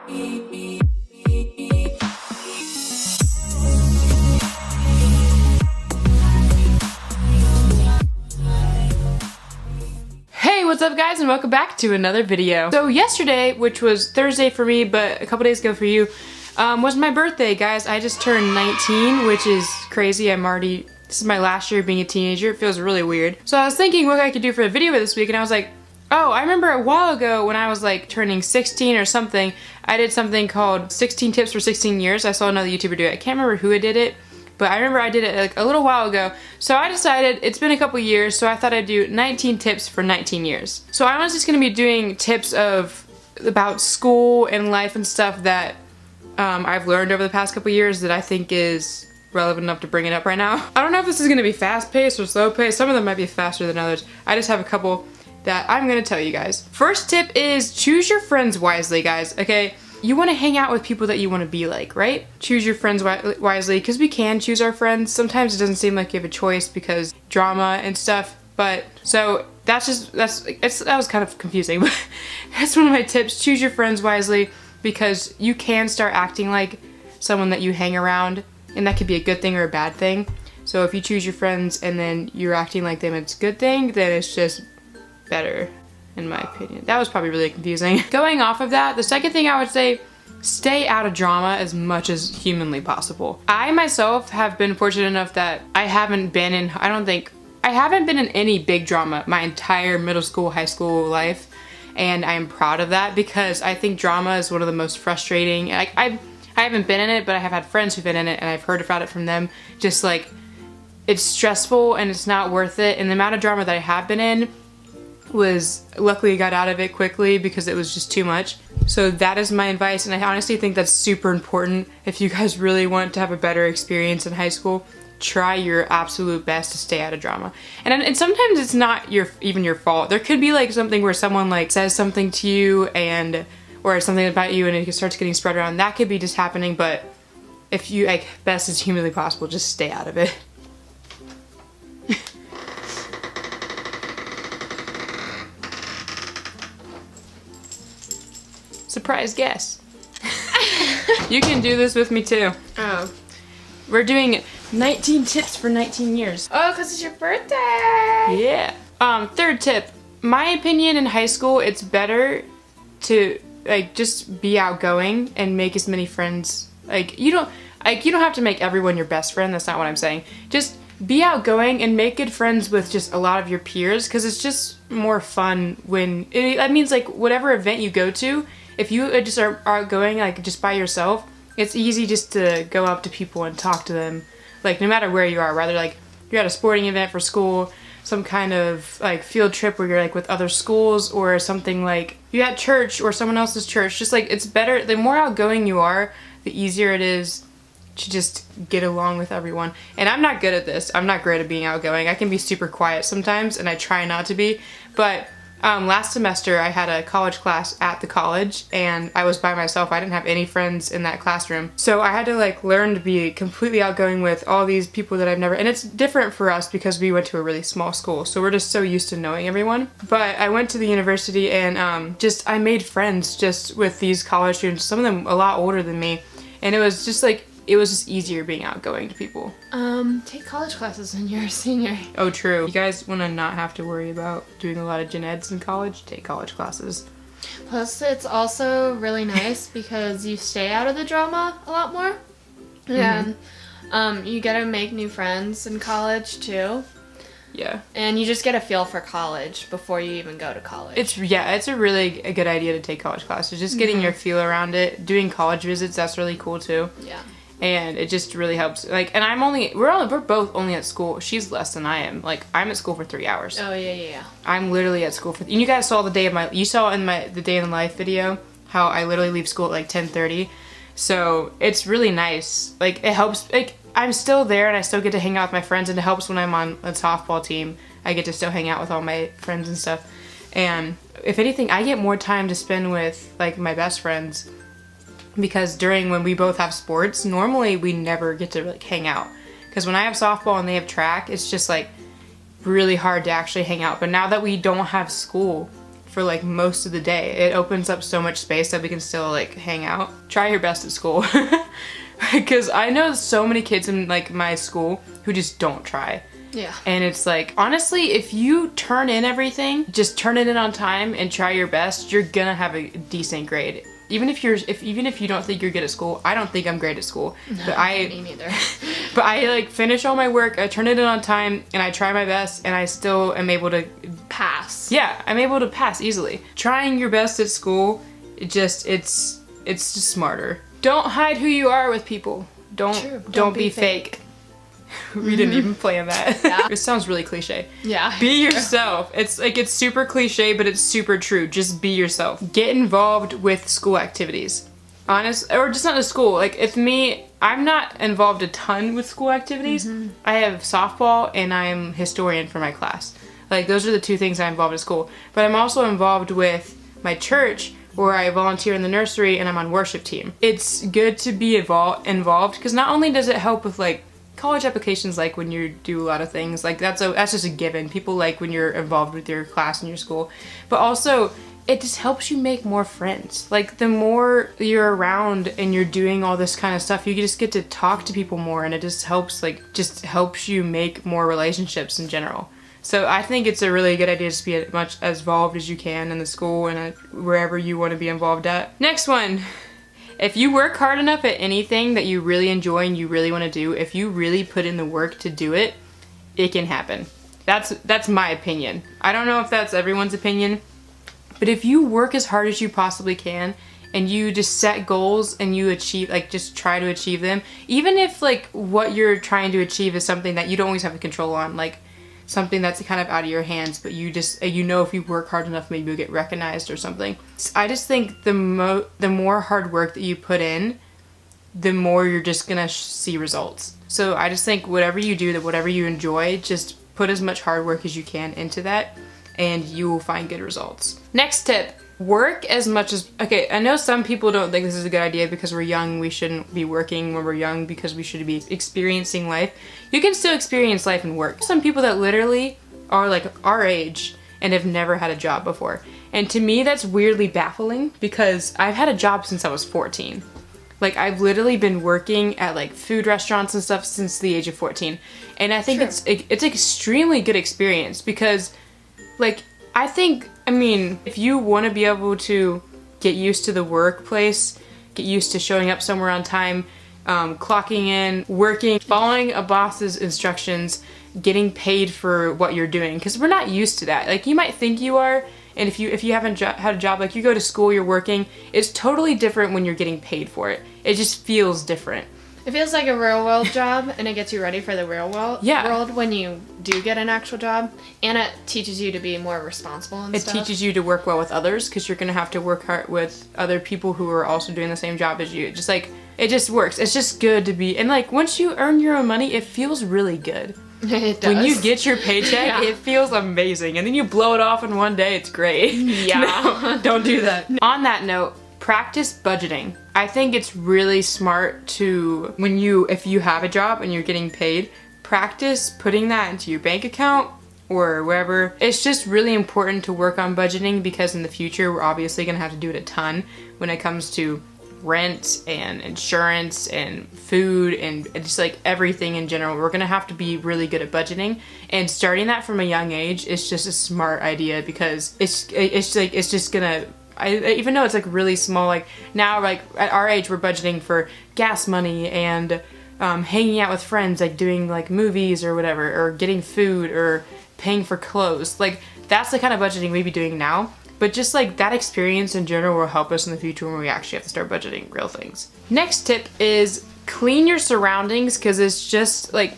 Hey, what's up guys, and welcome back to another video. So yesterday, which was Thursday for me, but a couple days ago for you, was my birthday, guys. I just turned 19, which is crazy. This is my last year being a teenager. It feels really weird. So I was thinking what I could do for a video this week, and I was like, oh, I remember a while ago when I was like turning 16 or something, I did something called 16 tips for 16 years. I saw another YouTuber do it. I can't remember who did it, but I remember I did it like a little while ago. So I decided, it's been a couple years, so I thought I'd do 19 tips for 19 years. So I was just gonna be doing tips about school and life and stuff that I've learned over the past couple years that I think is relevant enough to bring it up right now. I don't know if this is gonna be fast paced or slow paced. Some of them might be faster than others. I just have a couple that I'm gonna tell you guys. First tip is choose your friends wisely, guys, okay? You wanna hang out with people that you wanna be like, right? Choose your friends wisely, because we can choose our friends. Sometimes it doesn't seem like you have a choice because drama and stuff, but so that was kind of confusing, but that's one of my tips. Choose your friends wisely, because you can start acting like someone that you hang around, and that could be a good thing or a bad thing. So if you choose your friends and then you're acting like them, it's a good thing, then it's just better, in my opinion. That was probably really confusing. Going off of that, the second thing I would say, stay out of drama as much as humanly possible. I myself have been fortunate enough that I haven't been in any big drama my entire middle school, high school life, and I'm proud of that because I think drama is one of the most frustrating. I haven't been in it, but I have had friends who've been in it and I've heard about it from them. Just like, it's stressful and it's not worth it, and the amount of drama that I have been in was, luckily I got out of it quickly because it was just too much. So that is my advice, and I honestly think that's super important. If you guys really want to have a better experience in high school, try your absolute best to stay out of drama. And sometimes it's not even your fault. There could be like something where someone like says something to you or something about you and it starts getting spread around. That could be just happening, but if you, like, best as humanly possible, just stay out of it. Surprise guess. You can do this with me too. Oh. We're doing 19 tips for 19 years. Oh, because it's your birthday! Yeah. Third tip. My opinion, in high school, it's better to, like, just be outgoing and make as many friends. You don't have to make everyone your best friend. That's not what I'm saying. Just be outgoing and make good friends with just a lot of your peers, because it's just more fun that means, like, whatever event you go to, if you just are outgoing, like, just by yourself, it's easy just to go up to people and talk to them, like, no matter where you are, whether, like, you're at a sporting event for school, some kind of, like, field trip where you're, like, with other schools, or something like you're at church or someone else's church. Just, like, it's better, the more outgoing you are, the easier it is to just get along with everyone. And I'm not good at this. I'm not great at being outgoing. I can be super quiet sometimes, and I try not to be, but last semester I had a college class at the college and I was by myself. I didn't have any friends in that classroom. So I had to, like, learn to be completely outgoing with all these people that I've never, and it's different for us because we went to a really small school. So we're just so used to knowing everyone. But I went to the university and I made friends just with these college students, some of them a lot older than me. And it was just like, it was just easier being outgoing to people. Take college classes when you're a senior. Oh, true. You guys want to not have to worry about doing a lot of gen eds in college? Take college classes. Plus, it's also really nice because you stay out of the drama a lot more. And you get to make new friends in college, too. Yeah. And you just get a feel for college before you even go to college. It's a really good idea to take college classes. Just getting your feel around it. Doing college visits, that's really cool, too. Yeah. And it just really helps. Like, and we're both only at school. She's less than I am. Like, I'm at school for 3 hours. Oh, yeah. I'm literally at school and you guys saw you saw in the day in the life video how I literally leave school at like 10:30. So it's really nice. Like, it helps. Like, I'm still there and I still get to hang out with my friends, and it helps when I'm on a softball team. I get to still hang out with all my friends and stuff. And if anything, I get more time to spend with, like, my best friends. Because when we both have sports, normally we never get to, like, hang out. Because when I have softball and they have track, it's just, like, really hard to actually hang out. But now that we don't have school, for like most of the day. It opens up so much space that we can still like hang out. Try your best at school. Because I know so many kids in like my school who just don't try. Yeah. And it's like, honestly, if you turn in everything, just turn it in on time and try your best, you're gonna have a decent grade. Even if you don't think you're good at school, I don't think I'm great at school. No, but me neither. But I like finish all my work, I turn it in on time, and I try my best, and I still am able to pass. Yeah, I'm able to pass easily. Trying your best at school, it's just smarter. Don't hide who you are with people. Don't be fake. We didn't even plan that. Yeah. It sounds really cliche. Yeah. Be yourself. It's like, it's super cliche, but it's super true. Just be yourself. Get involved with school activities. Or just not in school. Like, if me, I'm not involved a ton with school activities. I have softball and I'm historian for my class. Like, those are the two things I'm involved in school. But I'm also involved with my church, where I volunteer in the nursery and I'm on worship team. It's good to be involved because not only does it help with like college applications, like when you do a lot of things, like that's just a given. People like when you're involved with your class and your school, but also it just helps you make more friends. Like the more you're around and you're doing all this kind of stuff, you just get to talk to people more, and it just helps you make more relationships in general. So I think it's a really good idea to be as much as involved as you can in the school and wherever you want to be involved at. Next one. If you work hard enough at anything that you really enjoy and you really want to do, if you really put in the work to do it, it can happen. That's my opinion. I don't know if that's everyone's opinion, but if you work as hard as you possibly can and you just set goals and you achieve, like just try to achieve them, even if like what you're trying to achieve is something that you don't always have control on, like something that's kind of out of your hands, but you know if you work hard enough, maybe you'll get recognized or something. I just think the more hard work that you put in, the more you're just gonna see results. So I just think whatever you do, that whatever you enjoy, just put as much hard work as you can into that, and you will find good results. Next tip. Work as much as... Okay, I know some people don't think this is a good idea because we're young. We shouldn't be working when we're young because we should be experiencing life. You can still experience life and work. Some people that literally are like our age and have never had a job before. And to me, that's weirdly baffling because I've had a job since I was 14. Like, I've literally been working at like food restaurants and stuff since the age of 14. And I think it's an extremely good experience because, like, I mean, if you want to be able to get used to the workplace, get used to showing up somewhere on time, clocking in, working, following a boss's instructions, getting paid for what you're doing, because we're not used to that. Like, you might think you are, and if you haven't had a job, like you go to school, you're working, it's totally different when you're getting paid for it. It just feels different. It feels like a real world job, and it gets you ready for the real world when you do get an actual job, and it teaches you to be more responsible and stuff. It teaches you to work well with others, because you're going to have to work hard with other people who are also doing the same job as you. Just like, it just works. It's just good to be, and like, once you earn your own money, it feels really good. It does. When you get your paycheck, it feels amazing, and then you blow it off in one day, it's great. Yeah. No, don't do that. On that note, practice budgeting. I think it's really smart to, if you have a job and you're getting paid, practice putting that into your bank account or wherever. It's just really important to work on budgeting because in the future we're obviously gonna have to do it a ton when it comes to rent and insurance and food and just like everything in general. We're gonna have to be really good at budgeting, and starting that from a young age is just a smart idea because it's just gonna, even though it's like really small, like now, like at our age, we're budgeting for gas money and hanging out with friends, like doing like movies or whatever, or getting food or paying for clothes. Like that's the kind of budgeting we'd be doing now. But just like that experience in general will help us in the future when we actually have to start budgeting real things. Next tip is clean your surroundings, because it's just like,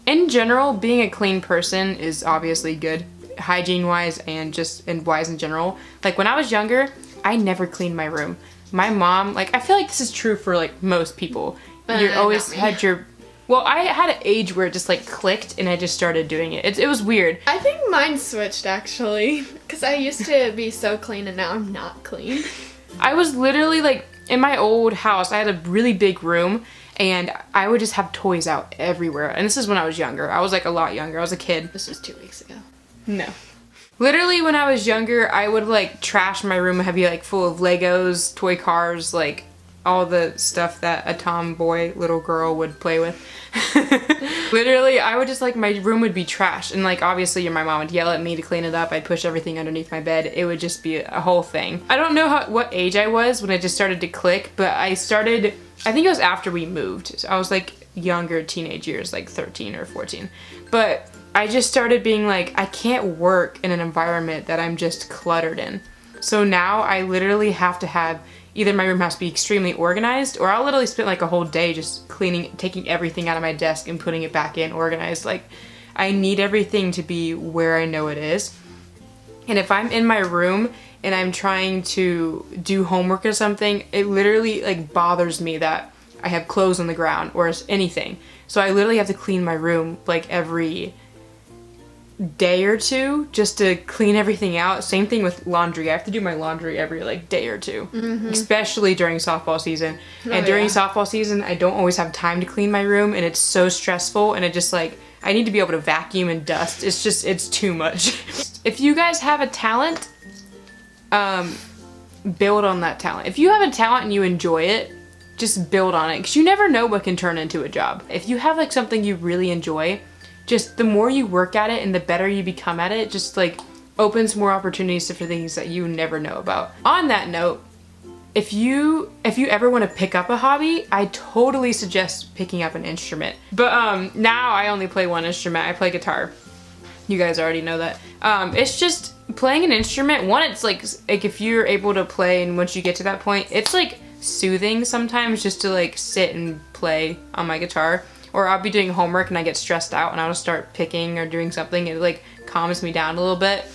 in general, being a clean person is obviously good. Hygiene wise and wise in general. Like when I was younger, I never cleaned my room. My mom, like I feel like this is true for like most people. You always had your, well, I had an age where it just like clicked and I just started doing it. It was weird. I think mine switched actually, because I used to be so clean and now I'm not clean. I was literally like, in my old house, I had a really big room and I would just have toys out everywhere. And this is when I was younger. I was like a lot younger. I was a kid. This was 2 weeks ago. No. Literally when I was younger, I would like trash my room. I'd be like full of Legos, toy cars, like all the stuff that a tomboy little girl would play with. Literally, I would just like, my room would be trash, and like obviously my mom would yell at me to clean it up. I'd push everything underneath my bed. It would just be a whole thing. I don't know what age I was when it just started to click, but I think it was after we moved. So I was like younger, teenage years, like 13 or 14. But I just started being like, I can't work in an environment that I'm just cluttered in. So now I literally have to have, either my room has to be extremely organized, or I'll literally spend like a whole day just cleaning, taking everything out of my desk and putting it back in organized. Like, I need everything to be where I know it is. And if I'm in my room and I'm trying to do homework or something, it literally like bothers me that I have clothes on the ground or anything. So I literally have to clean my room like every day or two just to clean everything out. Same thing with laundry. I have to do my laundry every like day or two, especially during softball season. And during softball season, I don't always have time to clean my room, and it's so stressful, and it just like, I need to be able to vacuum and dust. It's just, it's too much. If you guys have a talent, build on that talent. If you have a talent and you enjoy it, just build on it, because you never know what can turn into a job. If you have like something you really enjoy, just the more you work at it and the better you become at it, just like opens more opportunities for things that you never know about. On that note, if you ever want to pick up a hobby, I totally suggest picking up an instrument. But now I only play one instrument. I play guitar. You guys already know that. It's just playing an instrument. One, it's like if you're able to play, and once you get to that point, it's like soothing sometimes just to like sit and play on my guitar. Or I'll be doing homework and I get stressed out and I'll just start picking or doing something. It like calms me down a little bit.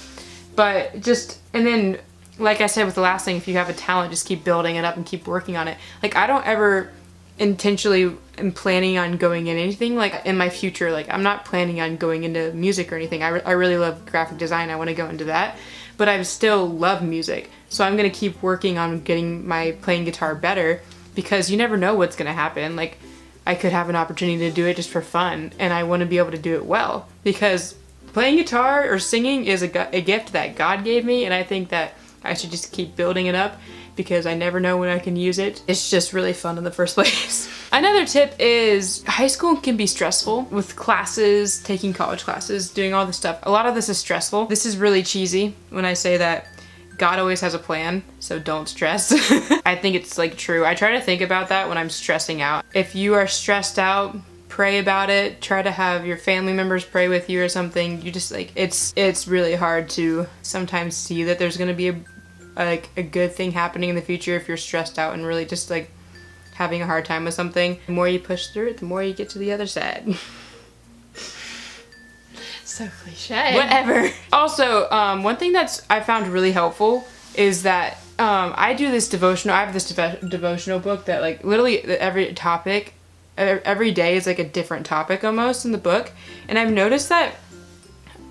But just, and then like I said with the last thing, if you have a talent, just keep building it up and keep working on it. Like, I don't ever intentionally am planning on going in anything like in my future. Like, I'm not planning on going into music or anything. I really love graphic design. I want to go into that. But I still love music. So I'm going to keep working on getting my playing guitar better, because you never know what's going to happen. Like, I could have an opportunity to do it just for fun, and I want to be able to do it well, because playing guitar or singing is a gift that God gave me, and I think that I should just keep building it up, because I never know when I can use it. It's just really fun in the first place. Another tip is high school can be stressful with classes, taking college classes, doing all this stuff. A lot of this is stressful. This is really cheesy when I say that God always has a plan, so don't stress. I think it's like true. I try to think about that when I'm stressing out. If you are stressed out, pray about it. Try to have your family members pray with you or something. You just like, it's really hard to sometimes see that there's gonna be a good thing happening in the future if you're stressed out and really just like having a hard time with something. The more you push through it, the more you get to the other side. So cliche. Whatever. Also, one thing that's I found really helpful is that I do this devotional. I have this devotional book that like literally every topic, every day is like a different topic almost in the book. And I've noticed that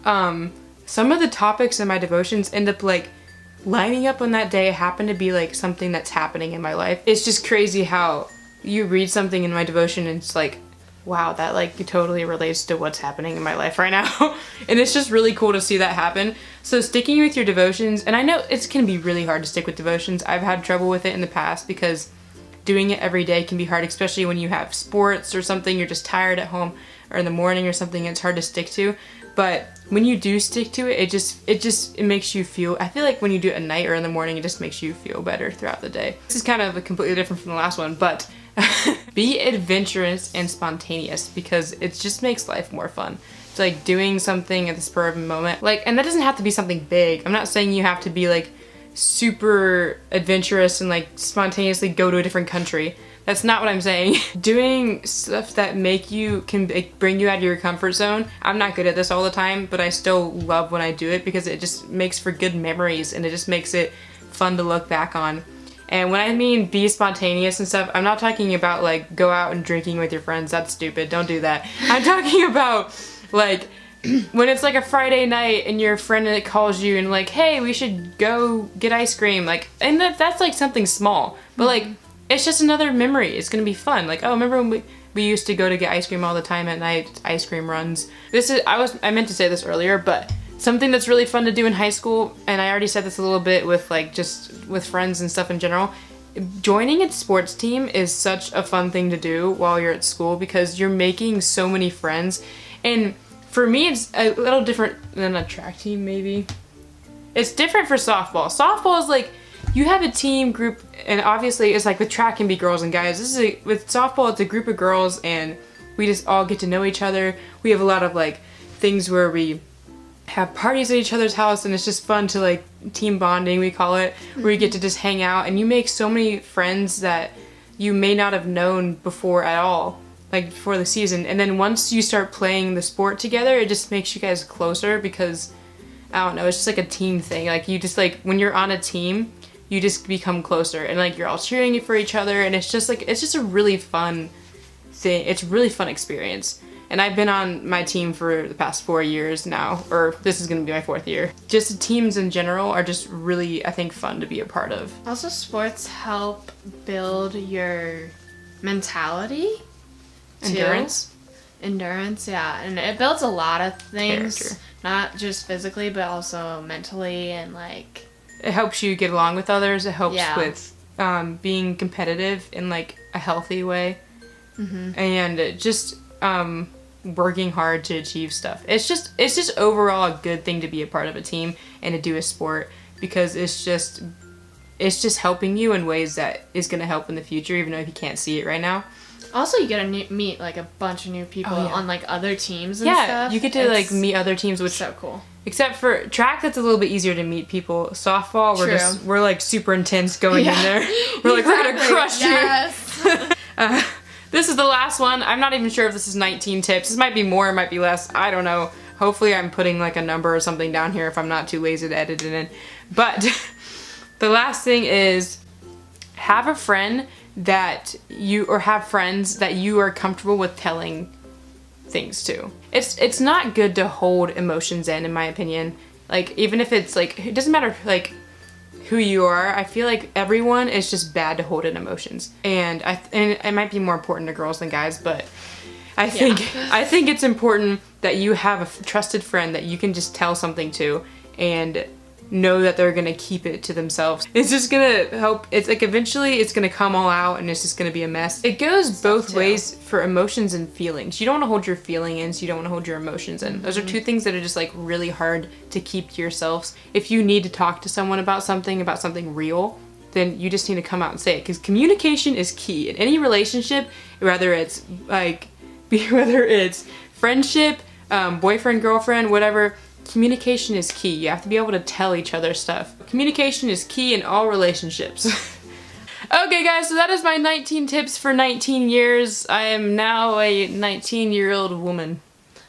some of the topics in my devotions end up like lining up on that day. Happen to be like something that's happening in my life. It's just crazy how you read something in my devotion and it's like, wow, that like totally relates to what's happening in my life right now. And it's just really cool to see that happen. So sticking with your devotions, and I know it can be really hard to stick with devotions. I've had trouble with it in the past because doing it every day can be hard, especially when you have sports or something, you're just tired at home or in the morning or something, it's hard to stick to. But when you do stick to it, it makes you feel, I feel like when you do it at night or in the morning, it just makes you feel better throughout the day. This is kind of completely different from the last one, but be adventurous and spontaneous, because it just makes life more fun. It's like doing something at the spur of a moment. Like, and that doesn't have to be something big. I'm not saying you have to be like super adventurous and like spontaneously go to a different country. That's not what I'm saying. Doing stuff that can bring you out of your comfort zone. I'm not good at this all the time, but I still love when I do it because it just makes for good memories and it just makes it fun to look back on. And when I mean be spontaneous and stuff, I'm not talking about like go out and drinking with your friends. That's stupid. Don't do that. I'm talking about like when it's like a Friday night and your friend that calls you and like, hey, we should go get ice cream. Like, and that's like something small, but like it's just another memory. It's gonna be fun. Like, oh, remember when we used to go to get ice cream all the time at night, ice cream runs. I meant to say this earlier, but something that's really fun to do in high school, and I already said this a little bit with like just with friends and stuff in general, joining a sports team is such a fun thing to do while you're at school because you're making so many friends. And for me, it's a little different than a track team, maybe. It's different for softball. Softball is like, you have a team group, and obviously it's like with track can be girls and guys. With softball, it's a group of girls, and we just all get to know each other. We have a lot of like things where we have parties at each other's house, and it's just fun to like team bonding, we call it, where you get to just hang out, and you make so many friends that you may not have known before at all, like before the season. And then once you start playing the sport together, it just makes you guys closer because, I don't know, it's just like a team thing. Like you just like, when you're on a team, you just become closer, and like you're all cheering for each other, and it's just a really fun thing. It's a really fun experience. And I've been on my team for the past 4 years now, or this is going to be my 4th year. Just teams in general are just really, I think, fun to be a part of. Also, sports help build your mentality. Endurance. Endurance, yeah. And it builds a lot of things. Character. Not just physically, but also mentally, and like... It helps you get along with others. It helps with being competitive in like a healthy way. And just... working hard to achieve stuff. It's just overall a good thing to be a part of a team and to do a sport, because it's just helping you in ways that is going to help in the future, even though if you can't see it right now. Also, you get to meet like a bunch of new people on like other teams and stuff. stuff. You get to like meet other teams, which so cool. Except for track, that's a little bit easier to meet people. Softball, we're like super intense going in there. We're like, we're gonna crush you. This is the last one. I'm not even sure if this is 19 tips. This might be more, it might be less. I don't know. Hopefully I'm putting like a number or something down here if I'm not too lazy to edit it in. But the last thing is have a friend that have friends that you are comfortable with telling things to. It's not good to hold emotions in my opinion. Like, even if it's like, it doesn't matter like who you are, I feel like everyone is just bad to hold in emotions. And it might be more important to girls than guys, but I think it's important that you have a trusted friend that you can just tell something to and know that they're gonna keep it to themselves. It's just gonna help. It's like eventually it's gonna come all out and it's just gonna be a mess. It goes both ways for emotions and feelings. You don't wanna hold your feeling in, so you don't wanna hold your emotions in. Those are two things that are just like really hard to keep to yourselves. If you need to talk to someone about something real, then you just need to come out and say it, because communication is key in any relationship, whether it's friendship, boyfriend, girlfriend, whatever. Communication is key. You have to be able to tell each other stuff. Communication is key in all relationships. Okay guys, so that is my 19 tips for 19 years. I am now a 19-year-old woman.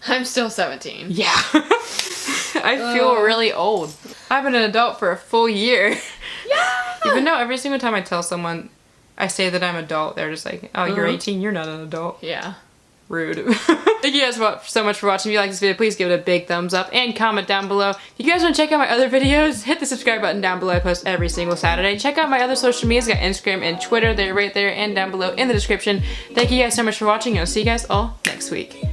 I'm still 17. Yeah. I feel really old. I've been an adult for a full year. Yeah! Even though every single time I tell someone I say that I'm adult, they're just like, oh, you're 18, you're not an adult. Yeah. Rude. Thank you guys so much for watching. If you like this video, please give it a big thumbs up and comment down below. If you guys want to check out my other videos, hit the subscribe button down below. I post every single Saturday. Check out my other social medias. I got Instagram and Twitter. They're right there and down below in the description. Thank you guys so much for watching, and I'll see you guys all next week.